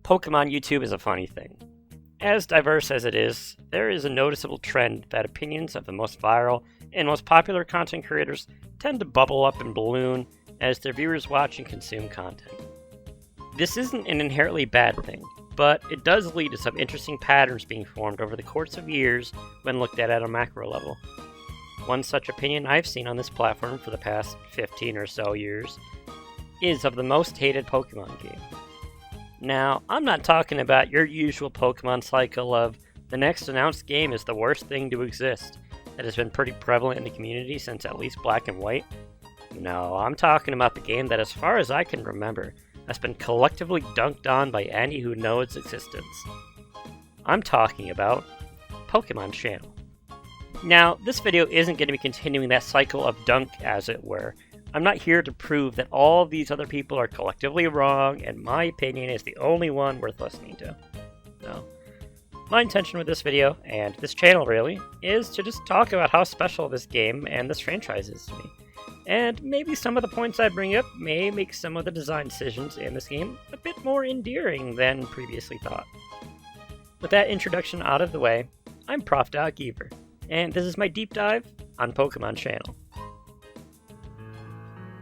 Pokemon YouTube is a funny thing. As diverse as it is, there is a noticeable trend that opinions of the most viral and most popular content creators tend to bubble up and balloon as their viewers watch and consume content. This isn't an inherently bad thing, but it does lead to some interesting patterns being formed over the course of years when looked at a macro level. One such opinion I've seen on this platform for the past 15 or so years is of the most hated Pokemon game. Now, I'm not talking about your usual Pokemon cycle of the next announced game is the worst thing to exist that has been pretty prevalent in the community since at least Black and White. No, I'm talking about the game that, as far as I can remember, has been collectively dunked on by any who know its existence. I'm talking about Pokemon Channel. Now, this video isn't going to be continuing that cycle of dunk, as it were. I'm not here to prove that all of these other people are collectively wrong, and my opinion is the only one worth listening to. No. My intention with this video, and this channel really, is to just talk about how special this game and this franchise is to me. And maybe some of the points I bring up may make some of the design decisions in this game a bit more endearing than previously thought. With that introduction out of the way, I'm Prof. Geaver, and this is my deep dive on Pokemon Channel.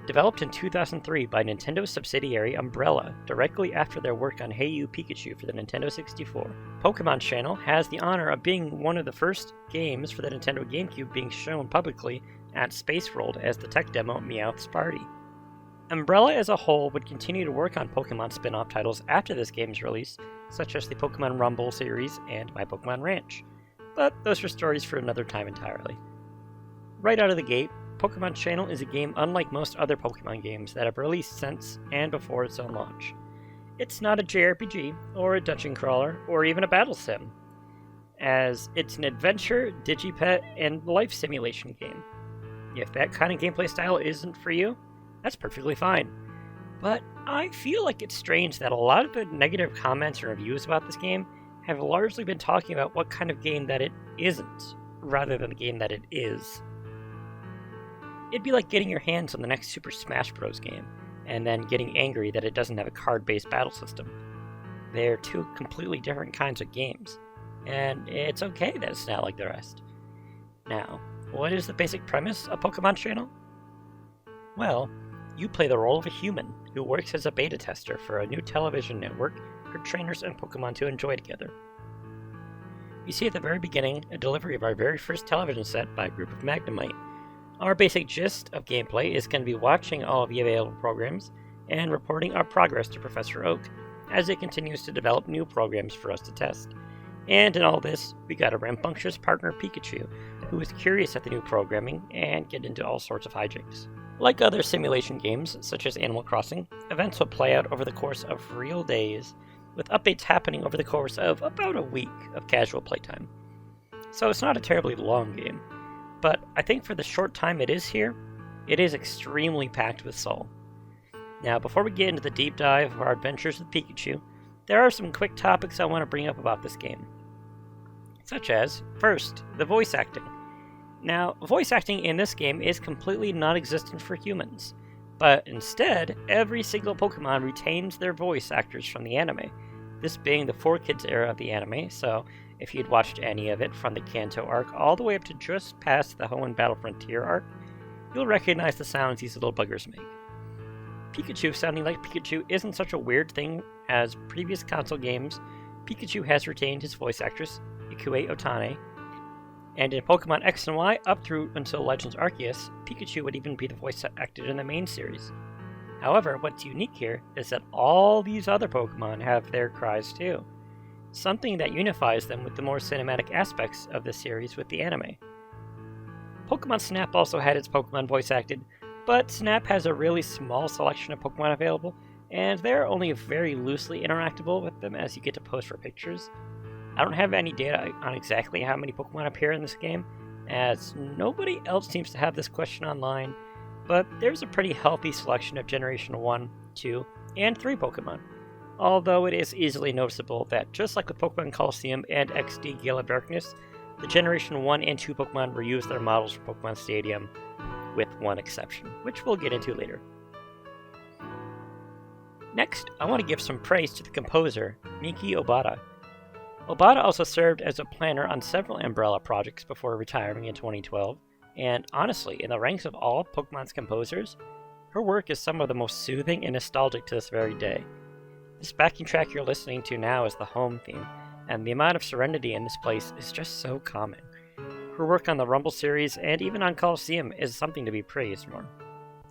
Developed in 2003 by Nintendo subsidiary Umbrella directly after their work on Hey You Pikachu for the Nintendo 64, Pokemon Channel has the honor of being one of the first games for the Nintendo GameCube being shown publicly at Space World as the tech demo Meowth's Party. Umbrella as a whole would continue to work on Pokemon spin-off titles after this game's release, such as the Pokemon Rumble series and My Pokemon Ranch, but those are stories for another time entirely. Right out of the gate, Pokemon Channel is a game unlike most other Pokemon games that have released since and before its own launch. It's not a JRPG, or a dungeon crawler, or even a battle sim, as it's an adventure, digipet, and life simulation game. If that kind of gameplay style isn't for you, that's perfectly fine. But I feel like it's strange that a lot of the negative comments and reviews about this game have largely been talking about what kind of game that it isn't, rather than the game that it is. It'd be like getting your hands on the next Super Smash Bros. Game, and then getting angry that it doesn't have a card-based battle system. They're two completely different kinds of games, and it's okay that it's not like the rest. Now, what is the basic premise of Pokemon Channel? Well, you play the role of a human who works as a beta tester for a new television network for trainers and Pokemon to enjoy together. You see at the very beginning a delivery of our very first television set by a group of Magnemite. Our basic gist of gameplay is going to be watching all of the available programs and reporting our progress to Professor Oak as it continues to develop new programs for us to test. And in all this, we got a rambunctious partner Pichu, who is curious at the new programming and get into all sorts of hijinks. Like other simulation games, such as Animal Crossing, events will play out over the course of real days, with updates happening over the course of about a week of casual playtime. So it's not a terribly long game. But I think for the short time it is here, it is extremely packed with soul. Now, before we get into the deep dive of our adventures with Pikachu, there are some quick topics I want to bring up about this game. Such as, first, the voice acting. Now, voice acting in this game is completely non-existent for humans, but instead, every single Pokemon retains their voice actors from the anime, this being the 4Kids era of the anime, so if you'd watched any of it from the Kanto arc all the way up to just past the Hoenn Battle Frontier arc, you'll recognize the sounds these little buggers make. Pikachu sounding like Pikachu isn't such a weird thing, as previous console games, Pikachu has retained his voice actress, Ikue Otane, and in Pokemon X and Y up through until Legends Arceus, Pikachu would even be the voice acted in the main series. However, what's unique here is that all these other Pokemon have their cries too, something that unifies them with the more cinematic aspects of the series with the anime. Pokemon Snap also had its Pokemon voice acted, but Snap has a really small selection of Pokemon available, and they're only very loosely interactable with them as you get to pose for pictures. I don't have any data on exactly how many Pokemon appear in this game, as nobody else seems to have this question online, but there's a pretty healthy selection of Generation 1, 2, and 3 Pokemon. Although it is easily noticeable that, just like with Pokemon Colosseum and XD Gale of Darkness, the Generation 1 and 2 Pokemon reused their models for Pokemon Stadium, with one exception, which we'll get into later. Next, I want to give some praise to the composer, Miki Obata. Obata also served as a planner on several Umbrella projects before retiring in 2012, and honestly, in the ranks of all of Pokemon's composers, her work is some of the most soothing and nostalgic to this very day. This backing track you're listening to now is the home theme, and the amount of serenity in this place is just so calming. Her work on the Rumble series and even on Colosseum is something to be praised for.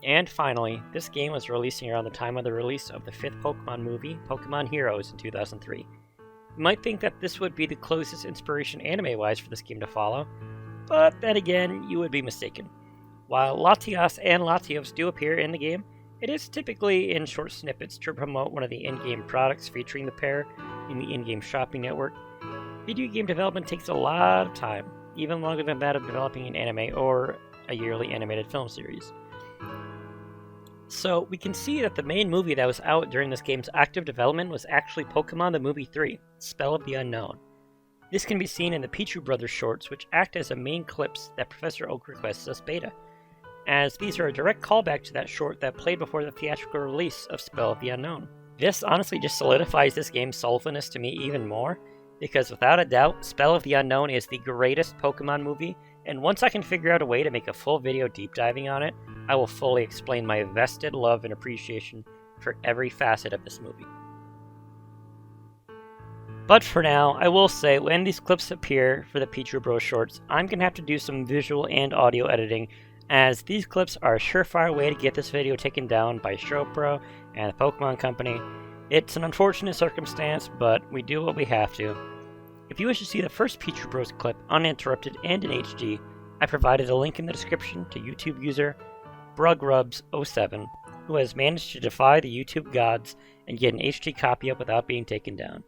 And finally, this game was releasing around the time of the release of the 5th Pokemon movie, Pokemon Heroes, in 2003. You might think that this would be the closest inspiration anime-wise for this game to follow, but then again, you would be mistaken. While Latias and Latios do appear in the game, it is typically in short snippets to promote one of the in-game products featuring the pair in the in-game shopping network. Video game development takes a lot of time, even longer than that of developing an anime or a yearly animated film series. So we can see that the main movie that was out during this game's active development was actually Pokemon the Movie 3, Spell of the Unknown. This can be seen in the Pichu Brothers shorts, which act as the main clips that Professor Oak requests as beta, as these are a direct callback to that short that played before the theatrical release of Spell of the Unknown. This honestly just solidifies this game's soulfulness to me even more, because without a doubt, Spell of the Unknown is the greatest Pokemon movie, and once I can figure out a way to make a full video deep diving on it, I will fully explain my vested love and appreciation for every facet of this movie. But for now, I will say, when these clips appear for the Pichu Bros shorts, I'm going to have to do some visual and audio editing, as these clips are a surefire way to get this video taken down by ShowPro and the Pokemon Company. It's an unfortunate circumstance, but we do what we have to. If you wish to see the first Pichu Bros clip uninterrupted and in HD, I provided a link in the description to YouTube user BrugRubs07, who has managed to defy the YouTube gods and get an HD copy up without being taken down.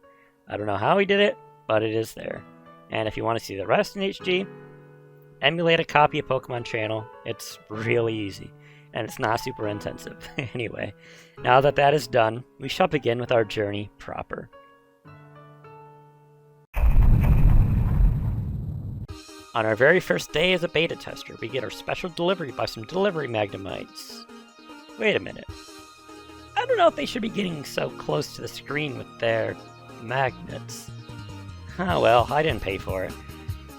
I don't know how he did it, but it is there. And if you want to see the rest in HD, emulate a copy of Pokemon Channel. It's really easy, and it's not super intensive. Anyway, now that that is done, we shall begin with our journey proper. On our very first day as a beta tester, we get our special delivery by some delivery Magnemites. Wait a minute. I don't know if they should be getting so close to the screen with their magnets. Oh well, I didn't pay for it.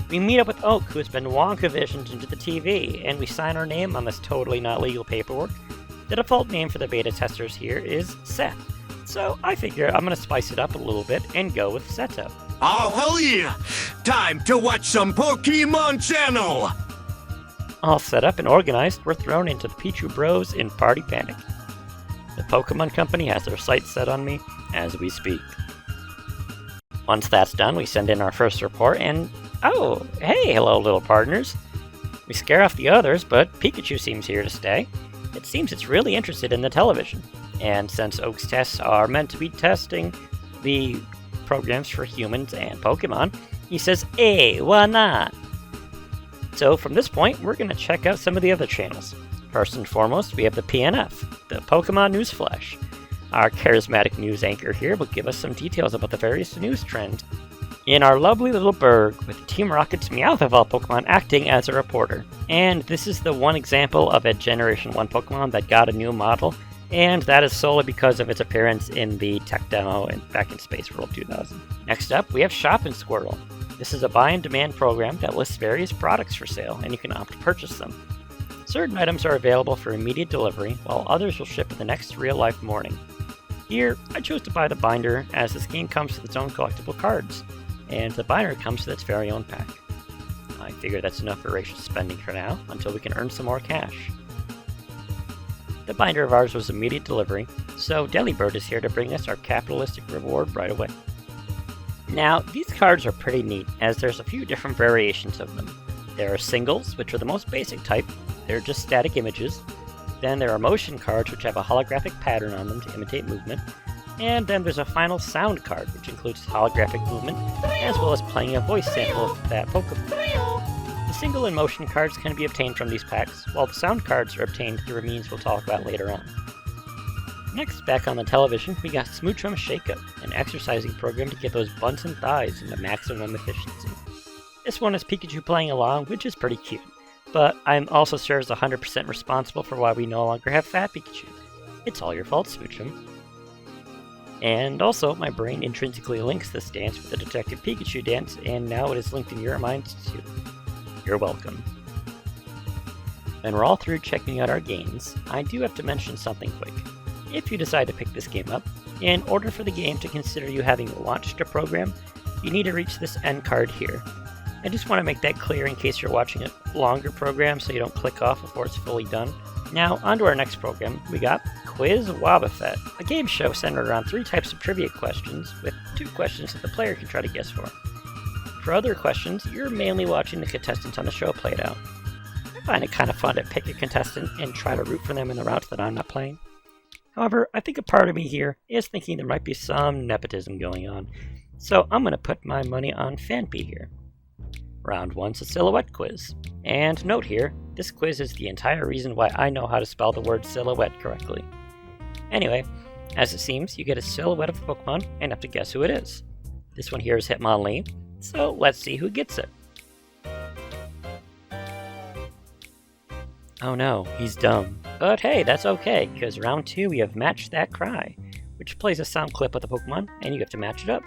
We meet up with Oak, who has been Wonka visioned into the TV, and we sign our name on this totally not legal paperwork. The default name for the beta testers here is Seth, so I figure I'm gonna spice it up a little bit and go with Seto. Oh, hell yeah! Time to watch some Pokemon Channel! All set up and organized, we're thrown into the Pichu Bros in Party Panic. The Pokemon Company has their sights set on me as we speak. Once that's done, we send in our first report and... oh, hey, hello little partners. We scare off the others, but Pikachu seems here to stay. It seems it's really interested in the television. And since Oak's tests are meant to be testing the programs for humans and Pokemon, he says, hey, why not? So from this point, we're going to check out some of the other channels. First and foremost, we have the PNF, the Pokemon News Flash. Our charismatic news anchor here will give us some details about the various news trends in our lovely little burg, with Team Rocket's Meowth of all Pokemon acting as a reporter. And this is the one example of a Generation 1 Pokemon that got a new model, and that is solely because of its appearance in the tech demo back in Space World 2000. Next up, we have Shop and Squirtle. This is a buy-and-demand program that lists various products for sale, and you can opt to purchase them. Certain items are available for immediate delivery, while others will ship the next real-life morning. Here, I chose to buy the binder, as this game comes with its own collectible cards, and the binder comes with its very own pack. I figure that's enough voracious spending for now, until we can earn some more cash. The binder of ours was immediate delivery, so Delibird is here to bring us our capitalistic reward right away. Now, these cards are pretty neat, as there's a few different variations of them. There are singles, which are the most basic type. They're just static images. Then there are motion cards, which have a holographic pattern on them to imitate movement. And then there's a final sound card, which includes holographic movement, as well as playing a voice sample of that Pokemon. The single and motion cards can be obtained from these packs, while the sound cards are obtained through a means we'll talk about later on. Next, back on the television, we got Smoochum Shake-Up, an exercising program to get those buns and thighs into maximum efficiency. This one is Pikachu playing along, which is pretty cute, but I'm also serves 100% responsible for why we no longer have Fat Pikachu. It's all your fault, Smoochum. And also, my brain intrinsically links this dance with the Detective Pikachu dance, and now it is linked in your minds too. You're welcome. When we're all through checking out our games, I do have to mention something quick. If you decide to pick this game up, in order for the game to consider you having launched a program, you need to reach this end card here. I just want to make that clear in case you're watching a longer program so you don't click off before it's fully done. Now, on to our next program, we got Quiz Wobbuffet, a game show centered around 3 types of trivia questions, with 2 questions that the player can try to guess for. For other questions, you're mainly watching the contestants on the show play it out. I find it kind of fun to pick a contestant and try to root for them in the routes that I'm not playing. However, I think a part of me here is thinking there might be some nepotism going on, so I'm going to put my money on Fanpy here. Round 1's a silhouette quiz. And note here, this quiz is the entire reason why I know how to spell the word silhouette correctly. Anyway, as it seems, you get a silhouette of a Pokemon and have to guess who it is. This one here is Hitmonlee, so let's see who gets it. Oh no, he's dumb. But hey, that's okay, because round 2 we have Match That Cry, which plays a sound clip of the Pokemon, and you have to match it up.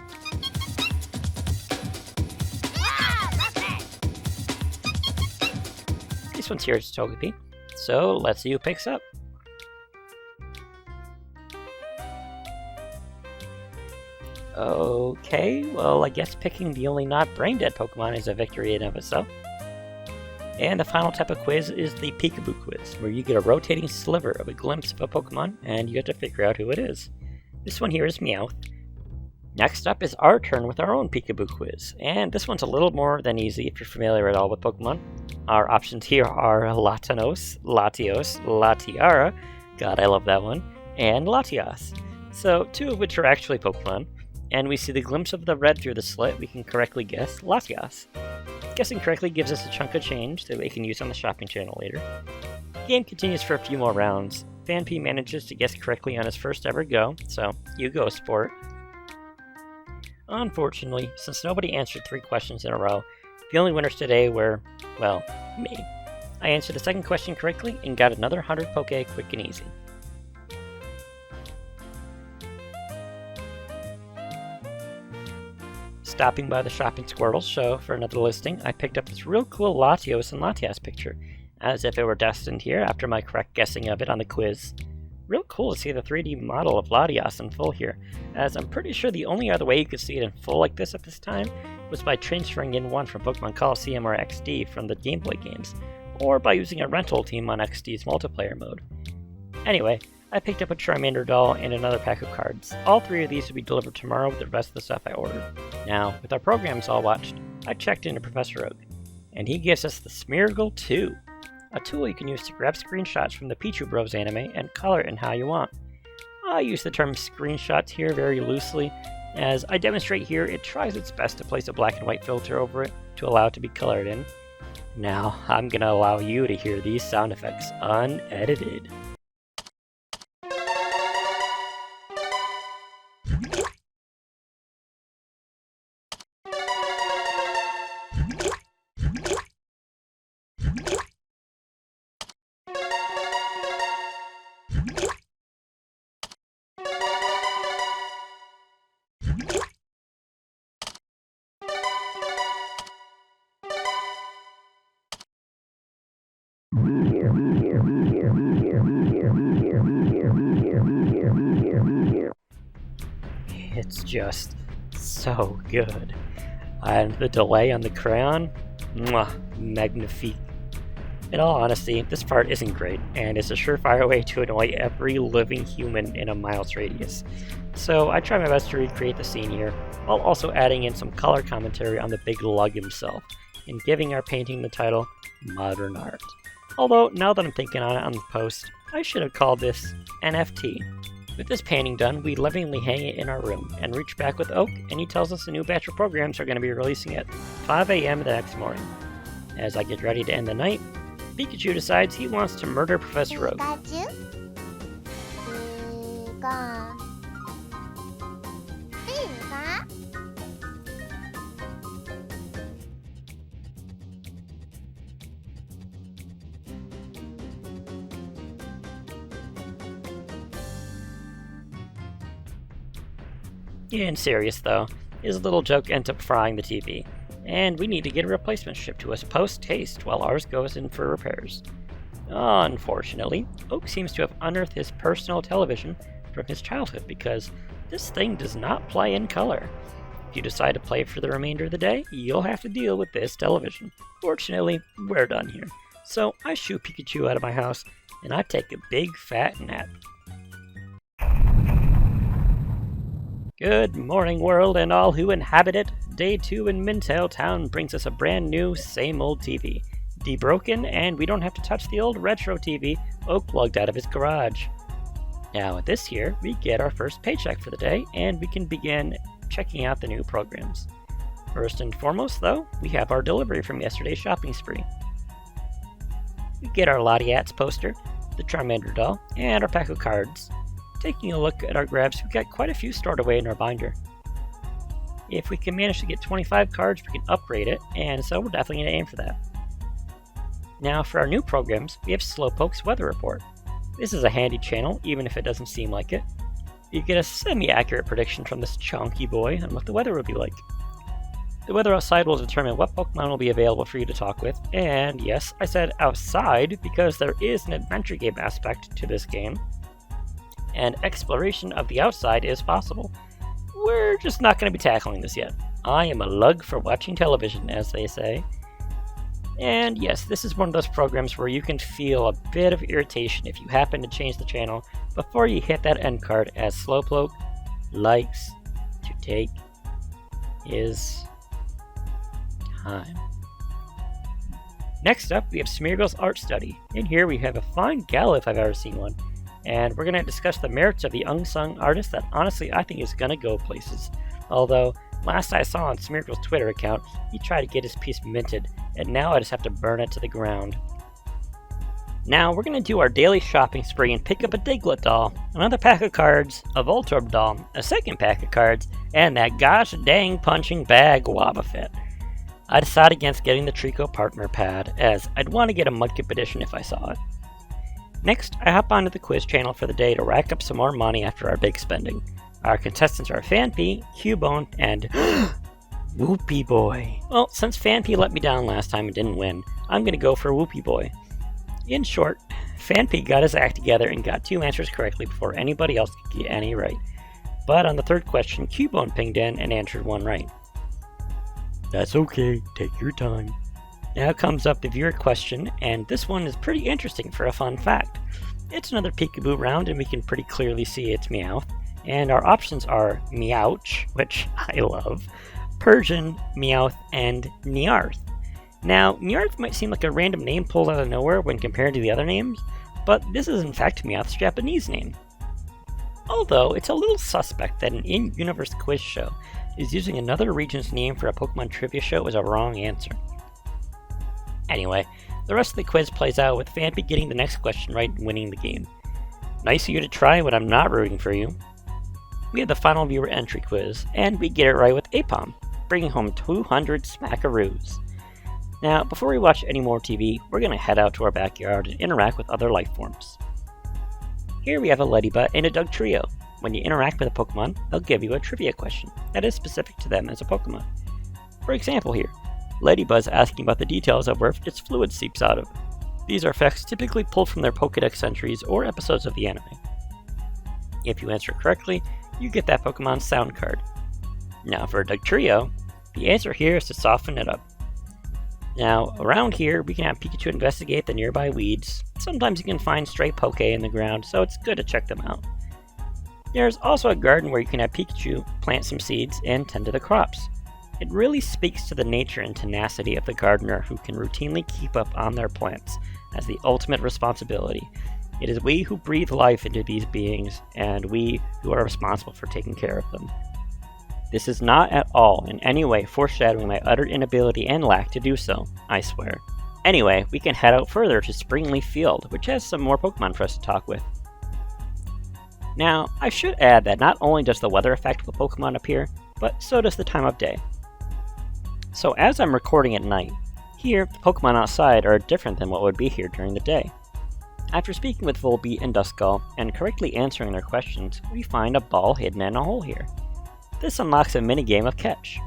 This one's here is Togepi, so let's see who picks up. Okay, well I guess picking the only not brain-dead Pokemon is a victory in and of itself. And the final type of quiz is the Peekaboo quiz, where you get a rotating sliver of a glimpse of a Pokemon, and you have to figure out who it is. This one here is Meowth. Next up is our turn with our own Peekaboo quiz, and this one's a little more than easy if you're familiar at all with Pokemon. Our options here are Latios, Latios, Latiara, god I love that one, and Latias. So 2 of which are actually Pokemon, and we see the glimpse of the red through the slit, we can correctly guess Latias. Guessing correctly gives us a chunk of change that we can use on the shopping channel later. The game continues for a few more rounds. Fanpy manages to guess correctly on his first ever go, so you go, sport. Unfortunately, since nobody answered 3 questions in a row, the only winners today were, well, me. I answered the second question correctly and got another 100 Poke quick and easy. Stopping by the Shopping Squirtle show for another listing, I picked up this real cool Latios and Latias picture, as if it were destined here after my correct guessing of it on the quiz. Real cool to see the 3D model of Latias in full here, as I'm pretty sure the only other way you could see it in full like this at this time was by transferring in one from Pokemon Coliseum or XD from the Game Boy games, or by using a rental team on XD's multiplayer mode. Anyway, I picked up a Charmander doll and another pack of cards. All 3 of these will be delivered tomorrow with the rest of the stuff I ordered. Now, with our programs all watched, I checked into Professor Oak, and he gives us the Smeargle 2, a tool you can use to grab screenshots from the Pichu Bros anime and color it in how you want. I use the term screenshots here very loosely, as I demonstrate here it tries its best to place a black and white filter over it to allow it to be colored in. Now, I'm gonna allow you to hear these sound effects unedited. It's just so good. And the delay on the crayon, mwah, magnifique. In all honesty, this part isn't great, and it's a surefire way to annoy every living human in a mile's radius. So I try my best to recreate the scene here, while also adding in some color commentary on the big lug himself, and giving our painting the title Modern Art. Although, now that I'm thinking on it on the post, I should have called this NFT. With this painting done, we lovingly hang it in our room, and reach back with Oak, and he tells us a new batch of programs are going to be releasing at 5 a.m. the next morning. As I get ready to end the night, Pikachu decides he wants to murder Professor Oak. In serious though, his little joke ends up frying the TV, and we need to get a replacement shipped to us post-haste while ours goes in for repairs. Unfortunately, Oak seems to have unearthed his personal television from his childhood because this thing does not play in color. If you decide to play for the remainder of the day, you'll have to deal with this television. Fortunately, we're done here. So I shoo Pikachu out of my house, and I take a big fat nap. Good morning, world, and all who inhabit it. Day 2 in Mintail Town brings us a brand new, same old TV. Debroken, and we don't have to touch the old retro TV Oak plugged out of his garage. Now, this year, we get our first paycheck for the day, and we can begin checking out the new programs. First and foremost, though, we have our delivery from yesterday's shopping spree. We get our Latiats poster, the Charmander doll, and our pack of cards. Taking a look at our grabs, we've got quite a few stored away in our binder. If we can manage to get 25 cards, we can upgrade it, and so we're definitely going to aim for that. Now, for our new programs, we have Slowpoke's Weather Report. This is a handy channel, even if it doesn't seem like it. You get a semi-accurate prediction from this chunky boy on what the weather will be like. The weather outside will determine what Pokemon will be available for you to talk with, and yes, I said outside because there is an adventure game aspect to this game, and exploration of the outside is possible. We're just not going to be tackling this yet. I am a lug for watching television, as they say. And yes, this is one of those programs where you can feel a bit of irritation if you happen to change the channel before you hit that end card, as Slowpoke likes to take his time. Next up, we have Smeargle's Art Study. In here we have a fine gal if I've ever seen one, and we're going to discuss the merits of the unsung artist that honestly I think is going to go places. Although, last I saw on Smeargle's Twitter account, he tried to get his piece minted, and now I just have to burn it to the ground. Now, we're going to do our daily shopping spree and pick up a Diglett doll, another pack of cards, a Voltorb doll, a second pack of cards, and that gosh dang punching bag Wobbuffet. I decided against getting the Trico Partner Pad, as I'd want to get a Mudkip edition if I saw it. Next, I hop onto the quiz channel for the day to rack up some more money after our big spending. Our contestants are Fanpy, Cubone, and Whoopie Boy. Well, since Fanpy let me down last time and didn't win, I'm going to go for Whoopie Boy. In short, Fanpy got his act together and got 2 answers correctly before anybody else could get any right. But on the third question, Cubone pinged in and answered 1 right. That's okay, take your time. Now comes up the viewer question, and this one is pretty interesting for a fun fact. It's another peekaboo round, and we can pretty clearly see it's Meowth. And our options are Meowch, which I love, Persian, Meowth, and Niarth. Now, Niarth might seem like a random name pulled out of nowhere when compared to the other names, but this is in fact Meowth's Japanese name. Although, it's a little suspect that an in-universe quiz show is using another region's name for a Pokemon trivia show is a wrong answer. Anyway, the rest of the quiz plays out with Fanpy getting the next question right and winning the game. Nice of you to try when I'm not rooting for you. We have the final viewer entry quiz, and we get it right with Apom, bringing home 200 smackaroos. Now, before we watch any more TV, we're going to head out to our backyard and interact with other life forms. Here we have a Ladybug and a Dugtrio. When you interact with a Pokemon, they'll give you a trivia question that is specific to them as a Pokemon. For example here, Ladybug's asking about the details of where its fluid seeps out of. These are facts typically pulled from their Pokedex entries or episodes of the anime. If you answer correctly, you get that Pokemon's sound card. Now for a Dugtrio, the answer here is to soften it up. Now, around here, we can have Pikachu investigate the nearby weeds. Sometimes you can find stray Poke in the ground, so it's good to check them out. There's also a garden where you can have Pikachu plant some seeds and tend to the crops. It really speaks to the nature and tenacity of the gardener who can routinely keep up on their plants as the ultimate responsibility. It is we who breathe life into these beings, and we who are responsible for taking care of them. This is not at all in any way foreshadowing my utter inability and lack to do so, I swear. Anyway, we can head out further to Springleaf Field, which has some more Pokemon for us to talk with. Now, I should add that not only does the weather affect what Pokemon appear, but so does the time of day. So as I'm recording at night, here, the Pokemon outside are different than what would be here during the day. After speaking with Volbeat and Duskull and correctly answering their questions, we find a ball hidden in a hole here. This unlocks a minigame of catch.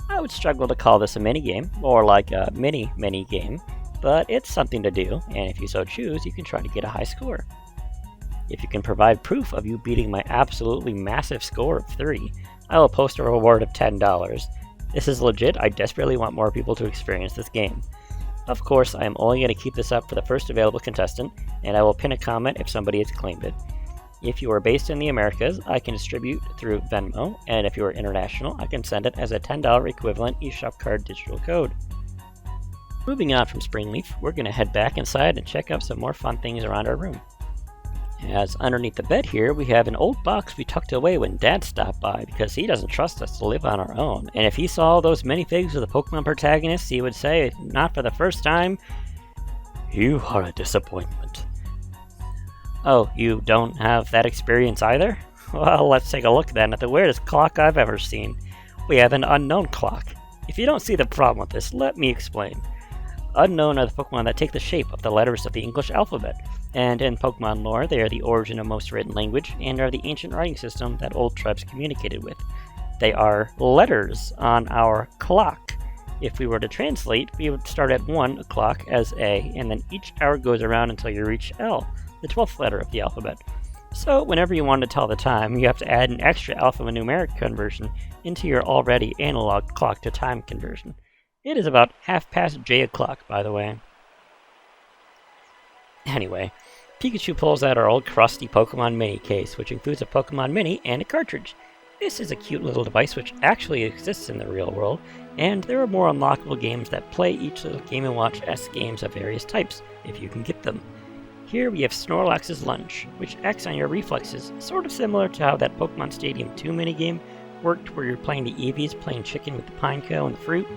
I would struggle to call this a minigame, more like a mini game, but it's something to do, and if you so choose, you can try to get a high score. If you can provide proof of you beating my absolutely massive score of 3, I will post a reward of $10. This is legit, I desperately want more people to experience this game. Of course, I am only going to keep this up for the first available contestant, and I will pin a comment if somebody has claimed it. If you are based in the Americas, I can distribute through Venmo, and if you are international, I can send it as a $10 equivalent eShop card digital code. Moving on from Springleaf, we're going to head back inside and check out some more fun things around our room. As underneath the bed here, we have an old box we tucked away when Dad stopped by because he doesn't trust us to live on our own. And if he saw those minifigs of the Pokemon protagonists, he would say, not for the first time, "You are a disappointment." Oh, you don't have that experience either? Well, let's take a look then at the weirdest clock I've ever seen. We have an unknown clock. If you don't see the problem with this, let me explain. Unknown are the Pokemon that take the shape of the letters of the English alphabet, and in Pokemon lore, they are the origin of most written language and are the ancient writing system that old tribes communicated with. They are letters on our clock. If we were to translate, we would start at 1 o'clock as A, and then each hour goes around until you reach L, the 12th letter of the alphabet. So whenever you want to tell the time, you have to add an extra alphanumeric conversion into your already analog clock to time conversion. It is about J o'clock, by the way. Anyway, Pikachu pulls out our old crusty Pokemon Mini case, which includes a Pokemon Mini and a cartridge. This is a cute little device which actually exists in the real world, and there are more unlockable games that play each little Game & Watch-esque games of various types, if you can get them. Here we have Snorlax's Lunch, which acts on your reflexes, sort of similar to how that Pokemon Stadium 2 minigame worked where you're playing the Eevees playing chicken with the Pineco and the fruit.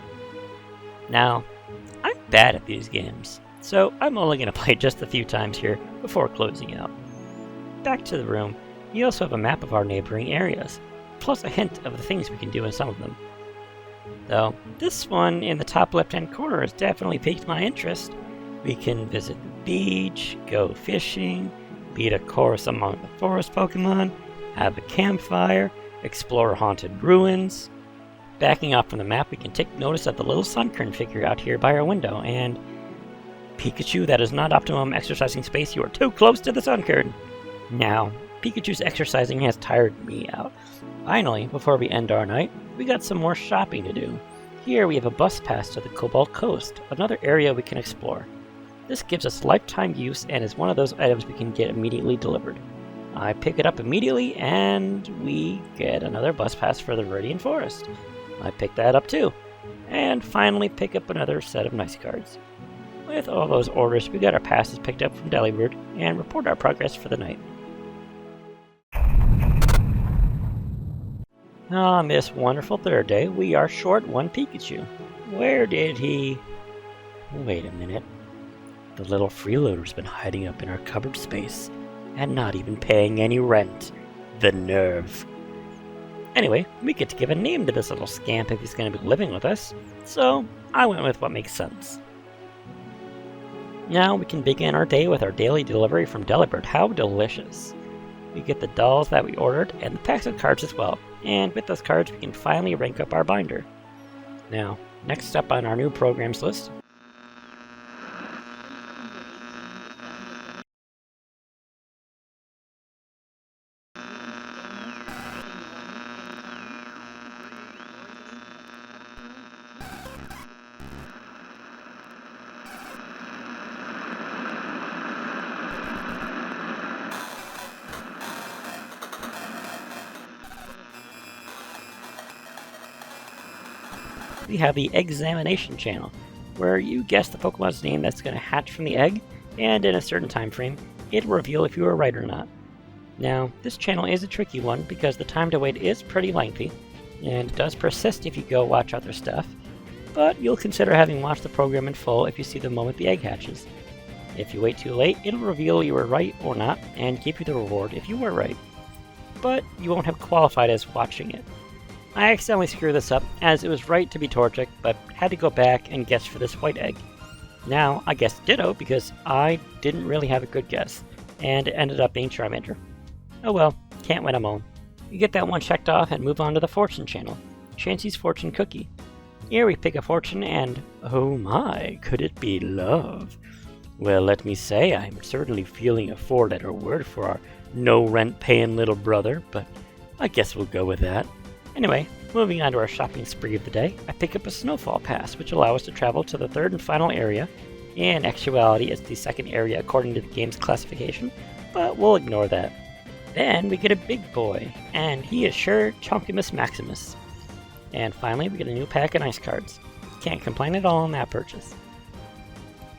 Now, I'm bad at these games, so I'm only going to play just a few times here before closing out. Back to the room, we also have a map of our neighboring areas, plus a hint of the things we can do in some of them. Though, this one in the top left-hand corner has definitely piqued my interest. We can visit the beach, go fishing, beat a course among the forest Pokemon, have a campfire, explore haunted ruins. Backing off from the map, we can take notice of the little Sunkern figure out here by our window, and Pikachu, that is not optimum exercising space, you are too close to the Sunkern! Now, Pikachu's exercising has tired me out. Finally, before we end our night, we got some more shopping to do. Here we have a bus pass to the Cobalt Coast, another area we can explore. This gives us lifetime use and is one of those items we can get immediately delivered. I pick it up immediately and we get another bus pass for the Viridian Forest. I pick that up too. And finally pick up another set of nice cards. With all those orders, we got our passes picked up from Delibird and report our progress for the night. On this wonderful third day, we are short one Pikachu. Where did he... Wait a minute. The little freeloader's been hiding up in our cupboard space, and not even paying any rent. The nerve. Anyway, we get to give a name to this little scamp if he's going to be living with us, so I went with what makes sense. Now we can begin our day with our daily delivery from Delibird. How delicious! We get the dolls that we ordered, and the packs of cards as well, and with those cards we can finally rank up our binder. Now, next up on our new programs list, we have the Examination channel, where you guess the Pokemon's name that's going to hatch from the egg, and in a certain time frame, it'll reveal if you were right or not. Now, this channel is a tricky one because the time to wait is pretty lengthy, and it does persist if you go watch other stuff, but you'll consider having watched the program in full if you see the moment the egg hatches. If you wait too late, it'll reveal you were right or not, and give you the reward if you were right. But you won't have qualified as watching it. I accidentally screwed this up, as it was right to be Torchic, but had to go back and guess for this white egg. Now, I guessed Ditto because I didn't really have a good guess, and it ended up being Charmander. Oh well, can't win them all. We get that one checked off and move on to the Fortune channel, Chansey's Fortune Cookie. Here we pick a fortune and, oh my, could it be love? Well, let me say, I'm certainly feeling a four-letter word for our no-rent-paying little brother, but I guess we'll go with that. Anyway, moving on to our shopping spree of the day, I pick up a snowfall pass, which allows us to travel to the third and final area. In actuality, it's the second area according to the game's classification, but we'll ignore that. Then we get a big boy, and he is sure Chunkimus Maximus. And finally, we get a new pack of ice cards. Can't complain at all on that purchase.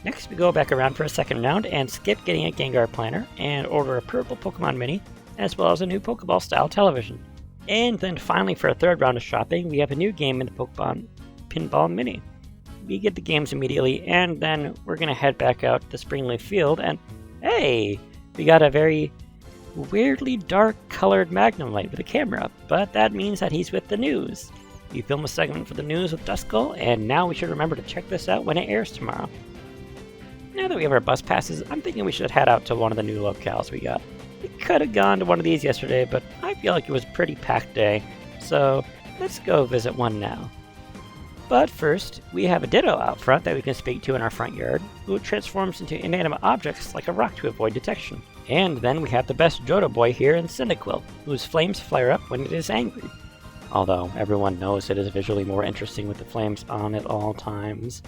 Next, we go back around for a second round and skip getting a Gengar planner and order a purple Pokemon Mini, as well as a new Pokeball-style television. And then finally, for a third round of shopping, we have a new game in the Pokemon Pinball Mini. We get the games immediately, and then we're going to head back out to Springleaf Field, and hey, we got a very weirdly dark-colored Magnum Light with a camera, but that means that he's with the news. We film a segment for the news with Duskull, and now we should remember to check this out when it airs tomorrow. Now that we have our bus passes, I'm thinking we should head out to one of the new locales we got. We could have gone to one of these yesterday, but I feel like it was a pretty packed day, so let's go visit one now. But first, we have a Ditto out front that we can speak to in our front yard, who transforms into inanimate objects like a rock to avoid detection. And then we have the best Johto boy here in Cyndaquil, whose flames flare up when it is angry. Although everyone knows it is visually more interesting with the flames on at all times.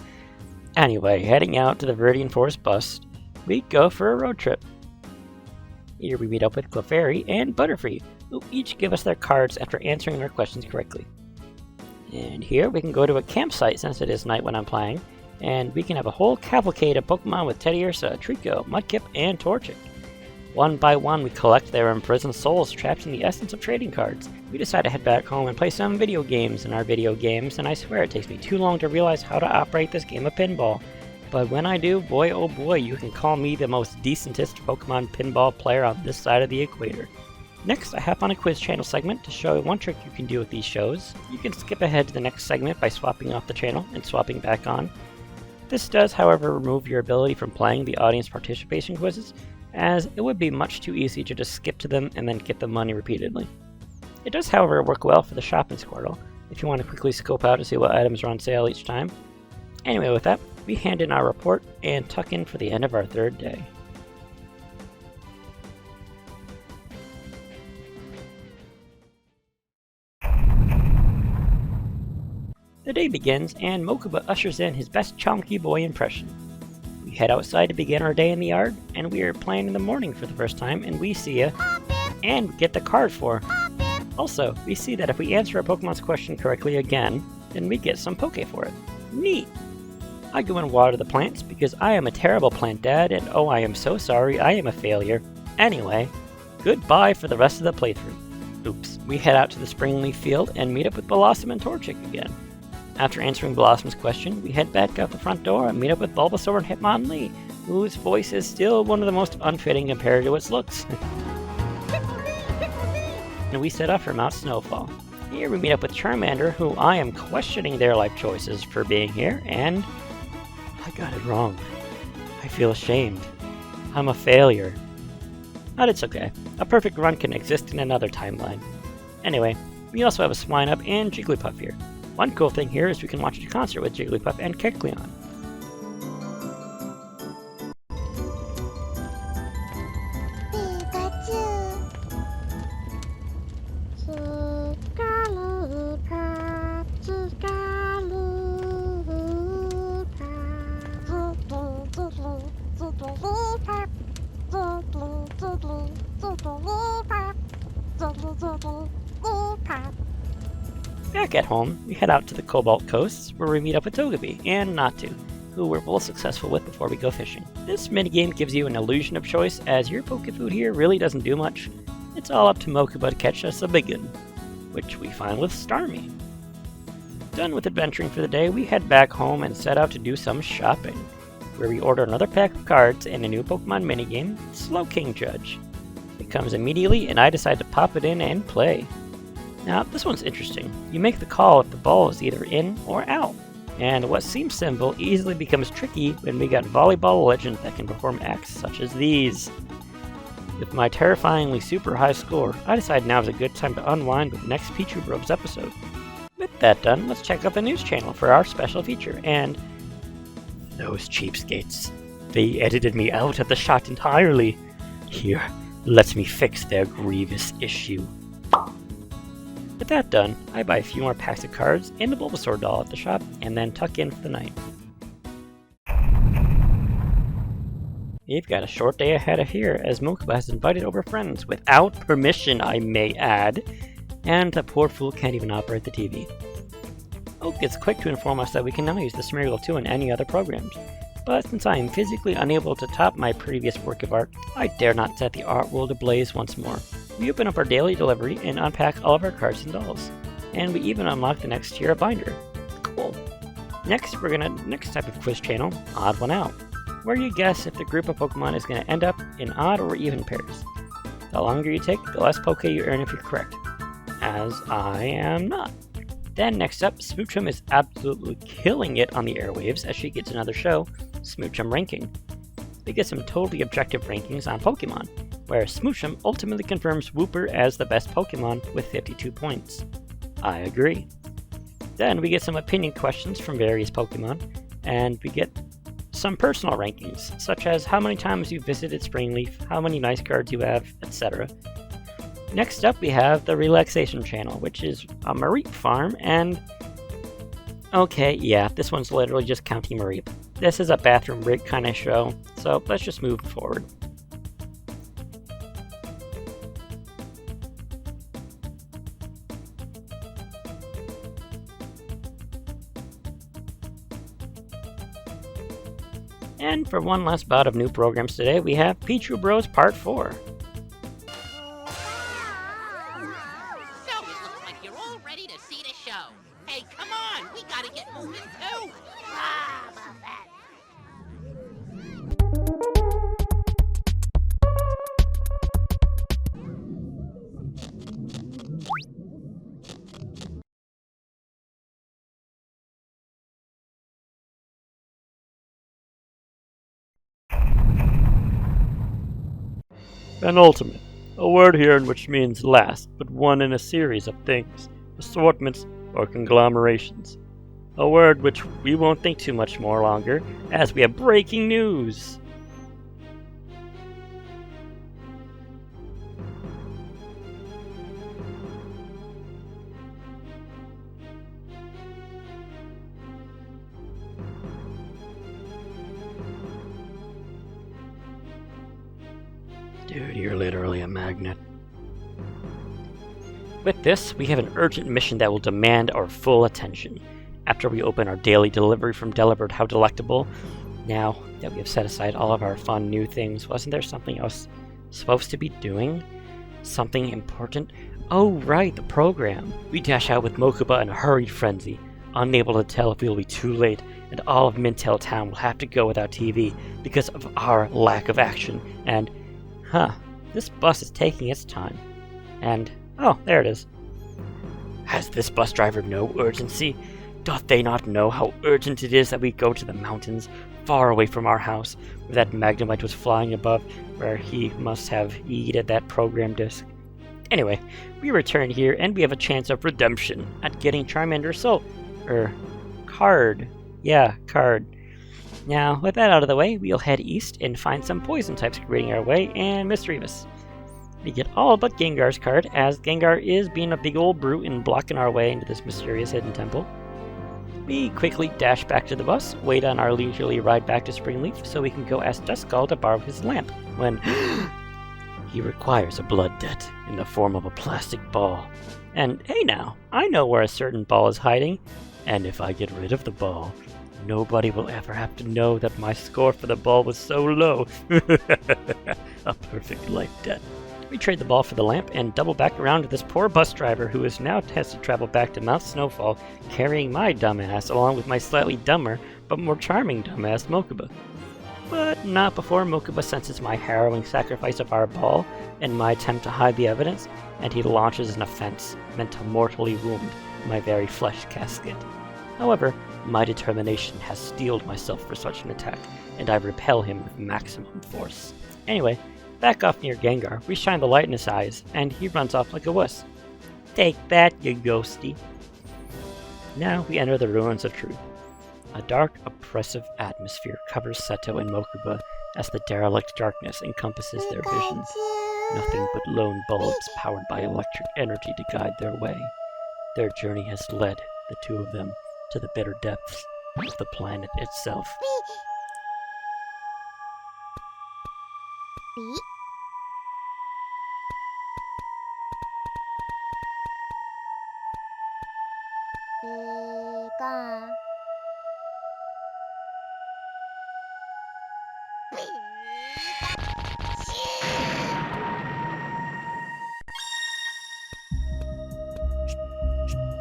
Anyway, heading out to the Viridian Forest bus, we go for a road trip. Here we meet up with Clefairy and Butterfree, who each give us their cards after answering our questions correctly. And here we can go to a campsite since it is night when I'm playing, and we can have a whole cavalcade of Pokemon with Teddiursa, Trico, Mudkip, and Torchic. One by one we collect their imprisoned souls trapped in the essence of trading cards. We decide to head back home and play some video games in our video games, and I swear it takes me too long to realize how to operate this game of pinball. But when I do, boy oh boy, you can call me the most decentest Pokemon pinball player on this side of the equator. Next, I hop on a quiz channel segment to show you one trick you can do with these shows. You can skip ahead to the next segment by swapping off the channel and swapping back on. This does, however, remove your ability from playing the audience participation quizzes, as it would be much too easy to just skip to them and then get the money repeatedly. It does, however, work well for the shopping Squirtle, if you want to quickly scope out to see what items are on sale each time. Anyway, with that, we hand in our report and tuck in for the end of our third day. The day begins, and Mokuba ushers in his best Chonky Boy impression. We head outside to begin our day in the yard, and we are playing in the morning for the first time, and we see a... and get the card for... Also, we see that if we answer a Pokemon's question correctly again, then we get some Poké for it. Neat! I go and water the plants because I am a terrible plant dad, and oh, I am so sorry, I am a failure. Anyway, goodbye for the rest of the playthrough. Oops. We head out to the Springleaf Field and meet up with Blossom and Torchic again. After answering Blossom's question, we head back out the front door and meet up with Bulbasaur and Hitmonlee, whose voice is still one of the most unfitting compared to its looks. And we set off for Mount Snowfall. Here we meet up with Charmander, who I am questioning their life choices for being here, and... I got it wrong. I feel ashamed. I'm a failure. But it's okay. A perfect run can exist in another timeline. Anyway, we also have a Swinub and Jigglypuff here. One cool thing here is we can watch a concert with Jigglypuff and Kecleon. Back at home, we head out to the Cobalt Coasts, where we meet up with Togepi and Natu, who we're both successful with before we go fishing. This minigame gives you an illusion of choice, as your Pokefood here really doesn't do much. It's all up to Mokuba to catch us a big one, which we find with Starmie. Done with adventuring for the day, we head back home and set out to do some shopping, where we order another pack of cards and a new Pokemon minigame, Slowking Judge. It comes immediately, and I decide to pop it in and play. Now, this one's interesting. You make the call if the ball is either in or out. And what seems simple easily becomes tricky when we got volleyball legends that can perform acts such as these. With my terrifyingly super high score, I decide now is a good time to unwind with the next Pichu Bros episode. With that done, let's check out the news channel for our special feature, and... those cheapskates. They edited me out of the shot entirely. Here, let me fix their grievous issue. With that done, I buy a few more packs of cards and a Bulbasaur doll at the shop, and then tuck in for the night. We've got a short day ahead of here, as Mokuba has invited over friends, without permission, I may add, and the poor fool can't even operate the TV. Oak is quick to inform us that we can now use the Smeargle 2 in any other programs, but since I am physically unable to top my previous work of art, I dare not set the art world ablaze once more. We open up our daily delivery and unpack all of our cards and dolls, and we even unlock the next tier of binder. Cool. Next type of quiz channel, Odd One Out, where you guess if the group of Pokemon is going to end up in odd or even pairs. The longer you take, the less Poke you earn if you're correct, as I am not. Then next up, Smoochum is absolutely killing it on the airwaves as she gets another show, Smoochum Ranking. We get some totally objective rankings on Pokemon, where Smoochum ultimately confirms Wooper as the best Pokemon with 52 points. I agree. Then we get some opinion questions from various Pokemon, and we get some personal rankings, such as how many times you visited Springleaf, how many nice cards you have, etc. Next up, we have the Relaxation Channel, which is a Mareep farm, and... okay, yeah, this one's literally just counting Mareep. This is a bathroom break kind of show, so let's just move forward. And for one last bout of new programs today, we have Pichu Bros Part 4. So it looks like you're all ready to see the show. Hey, come on, we gotta get moving too. About that. Penultimate, a word here in which means last, but one in a series of things, assortments, or conglomerations. A word which we won't think too much more longer, as we have breaking news! Dude, you're literally a magnet. With this, we have an urgent mission that will demand our full attention. After we open our daily delivery from Delivered How Delectable, now that we have set aside all of our fun new things, wasn't there something else supposed to be doing? Something important? Oh right, the program! We dash out with Mokuba in a hurried frenzy, unable to tell if we will be too late, and all of Mintel Town will have to go without TV because of our lack of action, and... this bus is taking its time. And, oh, there it is. Has this bus driver no urgency? Doth they not know how urgent it is that we go to the mountains, far away from our house, where that Magnemite was flying above, where he must have yeeted that program disc? Anyway, we return here, and we have a chance of redemption at getting Charmander's soul. Card. Yeah, card. Now, with that out of the way, we'll head east and find some poison types greeting our way, and Misdreavus. We get all but Gengar's card, as Gengar is being a big old brute and blocking our way into this mysterious hidden temple. We quickly dash back to the bus, wait on our leisurely ride back to Springleaf so we can go ask Duskull to borrow his lamp, when he requires a blood debt in the form of a plastic ball. And hey now, I know where a certain ball is hiding, and if I get rid of the ball, nobody will ever have to know that my score for the ball was so low. A perfect life debt. We trade the ball for the lamp and double back around to this poor bus driver who is now has to travel back to Mount Snowfall carrying my dumbass along with my slightly dumber but more charming dumbass Mokuba. But not before Mokuba senses my harrowing sacrifice of our ball and my attempt to hide the evidence, and he launches an offense meant to mortally wound my very flesh casket. However, my determination has steeled myself for such an attack, and I repel him with maximum force. Anyway, Back off near Gengar, we shine the light in his eyes, and he runs off like a wuss. Take that, you ghosty. Now we enter the ruins of truth. A dark, oppressive atmosphere covers Seto and Mokuba as the derelict darkness encompasses their vision. Nothing but lone bulbs powered by electric energy to guide their way. Their journey has led, the two of them, to the bitter depths of the planet itself.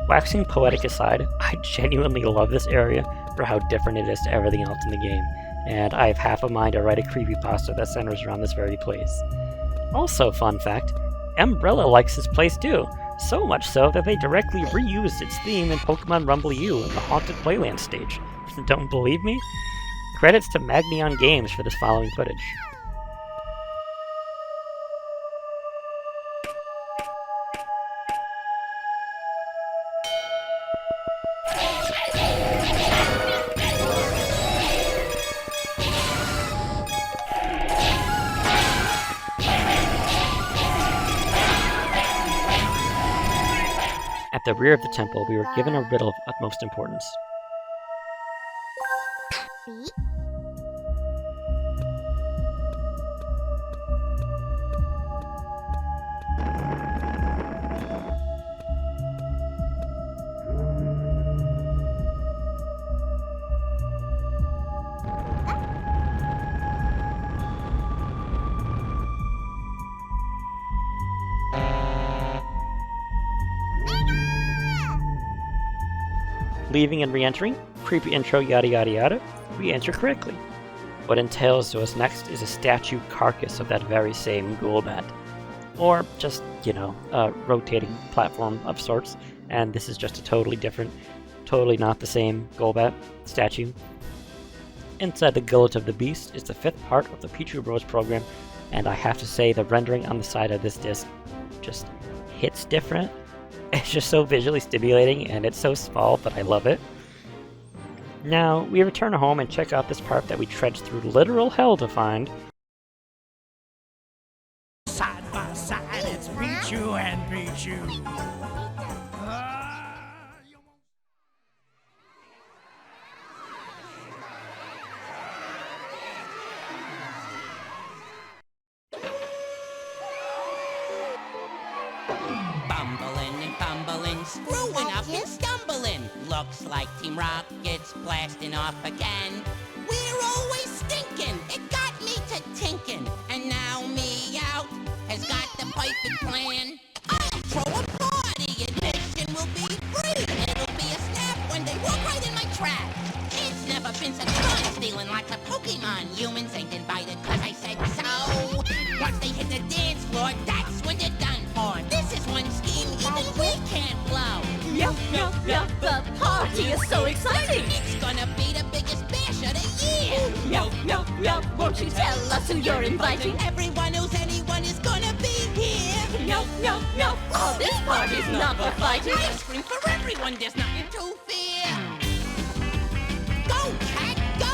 Waxing poetic aside, I genuinely love this area for how different it is to everything else in the game, and I have half a mind to write a creepypasta that centers around this very place. Also, fun fact, Umbrella likes this place too, so much so that they directly reused its theme in Pokemon Rumble U in the Haunted Playland stage. Don't believe me? Credits to Magneon Games for this following footage. At the rear of the temple, we were given a riddle of utmost importance. Leaving and re-entering, creepy intro yada yada yada, we enter correctly. What entails to us next is a statue carcass of that very same Golbat. Or just, a rotating platform of sorts, and this is just a totally different, totally not the same Golbat statue. Inside the gullet of the beast is the 5th part of the Pichu Bros program, and I have to say the rendering on the side of this disc just hits different. It's just so visually stimulating, and it's so small, but I love it. Now, we return home and check out this part that we trudged through literal hell to find. Side by side, it's Pichu and Pichu. Bumbling and fumbling, screwing up and stumbling. Looks like Team Rocket's blasting off again. We're always stinking. It got me to tinking. And now me out has got the perfect plan. I'll throw a party. Admission will be free. It'll be a snap when they walk right in my trap. It's never been such fun stealing like a Pokemon. Humans ain't invited cause I said so. Once they hit the dance floor, that's when they're done for. This is one scheme even we can't blow. Yup, yup, yup, the party is so exciting! It's gonna be the biggest bash of the year. Yup, yup, yup, won't you tell us who you're inviting? Everyone knows anyone is gonna be here. Yup, yup, yup, oh, this party's not for fighting! Ice cream for everyone, there's nothing to fear. Go, cat, go!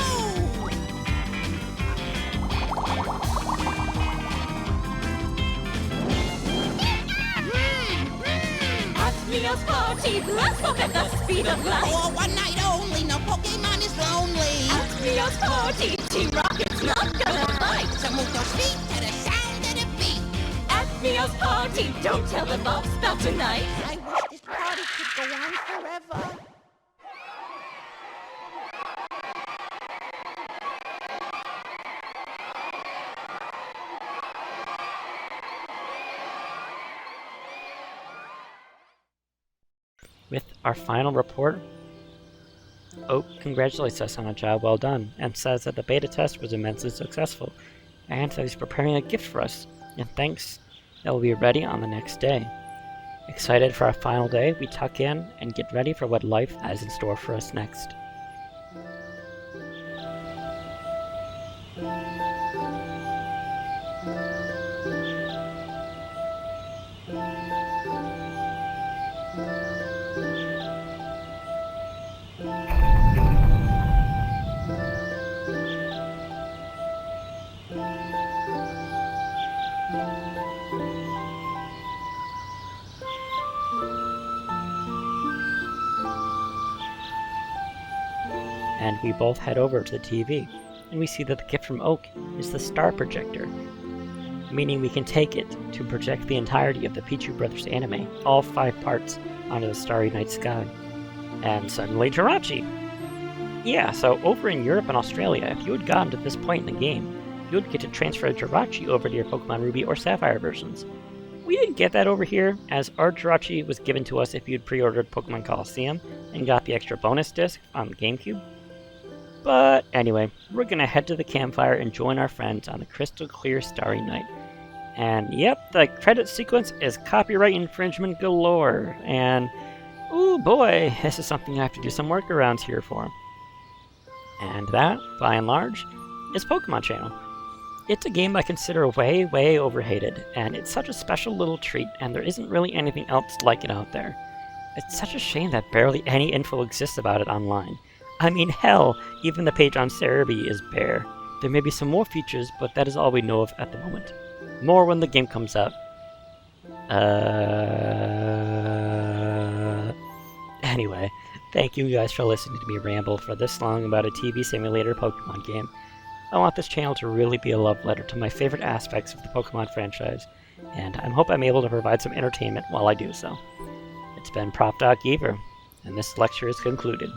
At Leo's party, let's walk at the speed of light! For one night only, no Pokemon is lonely. At Leo's party, Team Rocket's not gonna fight! So move those feet to the sound of the beat. At Leo's party, don't tell the boss about tonight! I wish this party could go on forever. With our final report, Oak congratulates us on a job well done and says that the beta test was immensely successful and that he's preparing a gift for us, and thanks that will be ready on the next day. Excited for our final day, we tuck in and get ready for what life has in store for us next. And we both head over to the TV, and we see that the gift from Oak is the star projector, meaning we can take it to project the entirety of the Pichu Brothers anime, all 5 parts, onto the starry night sky. And suddenly Jirachi! Yeah, so over in Europe and Australia, if you had gotten to this point in the game, you would get to transfer Jirachi over to your Pokemon Ruby or Sapphire versions. We didn't get that over here, as our Jirachi was given to us if you'd pre-ordered Pokemon Coliseum and got the extra bonus disc on the GameCube. But anyway, we're gonna head to the campfire and join our friends on the crystal clear starry night. And yep, the credit sequence is copyright infringement galore, and ooh boy, this is something I have to do some workarounds here for. And that, by and large, is Pokemon Channel. It's a game I consider way, way overhated, and it's such a special little treat, and there isn't really anything else like it out there. It's such a shame that barely any info exists about it online. I mean, hell, even the page on Cerebi is bare. There may be some more features, but that is all we know of at the moment. More when the game comes out. Anyway, thank you guys for listening to me ramble for this long about a TV simulator Pokemon game. I want this channel to really be a love letter to my favorite aspects of the Pokemon franchise, and I hope I'm able to provide some entertainment while I do so. It's been Prof. Doc Geaver, and this lecture is concluded.